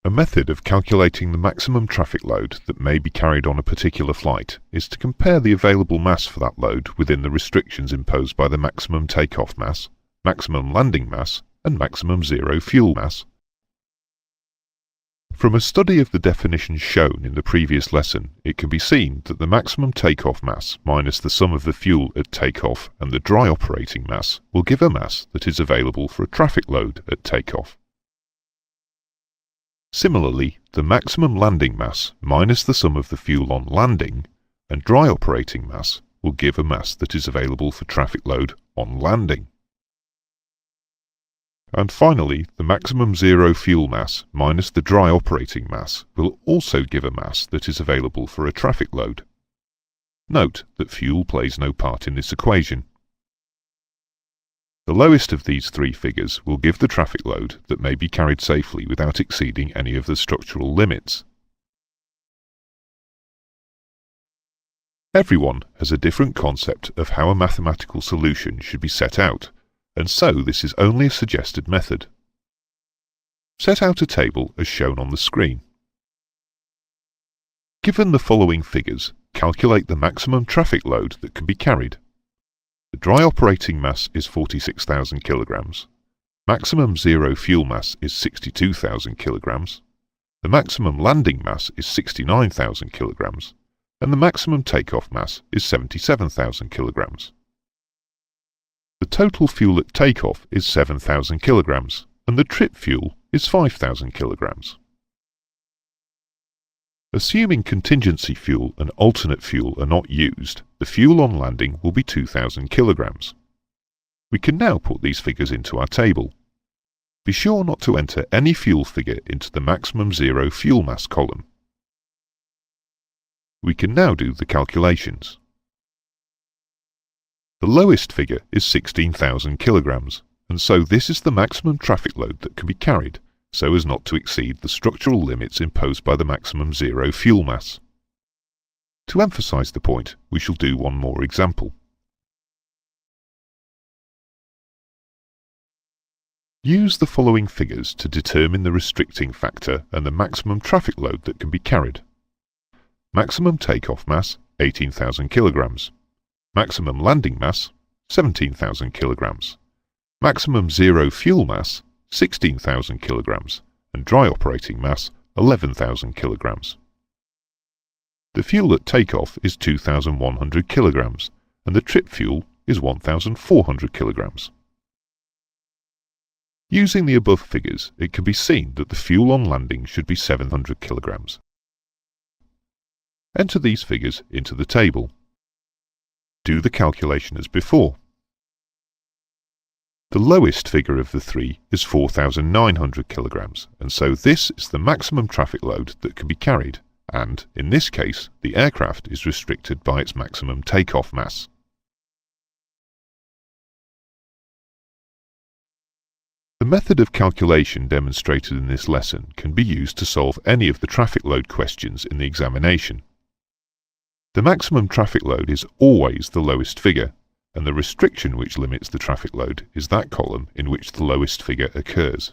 A method of calculating the maximum traffic load that may be carried on a particular flight is to compare the available mass for that load within the restrictions imposed by the maximum takeoff mass, maximum landing mass, and maximum zero fuel mass. From a study of the definitions shown in the previous lesson, it can be seen that the maximum takeoff mass minus the sum of the fuel at takeoff and the dry operating mass will give a mass that is available for a traffic load at takeoff. Similarly, the maximum landing mass minus the sum of the fuel on landing and dry operating mass will give a mass that is available for traffic load on landing. And finally, the maximum zero fuel mass minus the dry operating mass will also give a mass that is available for a traffic load. Note that fuel plays no part in this equation. The lowest of these three figures will give the traffic load that may be carried safely without exceeding any of the structural limits. Everyone has a different concept of how a mathematical solution should be set out, and so this is only a suggested method. Set out a table as shown on the screen. Given the following figures, calculate the maximum traffic load that can be carried. The dry operating mass is 46,000 kilograms. Maximum zero fuel mass is 62,000 kilograms. The maximum landing mass is 69,000 kilograms. And the maximum takeoff mass is 77,000 kilograms. The total fuel at takeoff is 7,000 kilograms, and the trip fuel is 5,000 kilograms. Assuming contingency fuel and alternate fuel are not used, the fuel on landing will be 2,000 kilograms. We can now put these figures into our table. Be sure not to enter any fuel figure into the maximum zero fuel mass column. We can now do the calculations. The lowest figure is 16,000 kilograms, and so this is the maximum traffic load that can be carried, so as not to exceed the structural limits imposed by the maximum zero fuel mass. To emphasize the point, we shall do one more example. Use the following figures to determine the restricting factor and the maximum traffic load that can be carried. Maximum takeoff mass, 18,000 kilograms. Maximum landing mass, 17,000 kilograms. Maximum zero fuel mass, 16,000 kilograms. And dry operating mass, 11,000 kilograms. The fuel at takeoff is 2,100 kilograms, and the trip fuel is 1,400 kilograms. Using the above figures, it can be seen that the fuel on landing should be 700 kilograms. Enter these figures into the table. Do the calculation as before. The lowest figure of the three is 4,900 kilograms, and so this is the maximum traffic load that can be carried, and, in this case, the aircraft is restricted by its maximum takeoff mass. The method of calculation demonstrated in this lesson can be used to solve any of the traffic load questions in the examination. The maximum traffic load is always the lowest figure, and the restriction which limits the traffic load is that column in which the lowest figure occurs.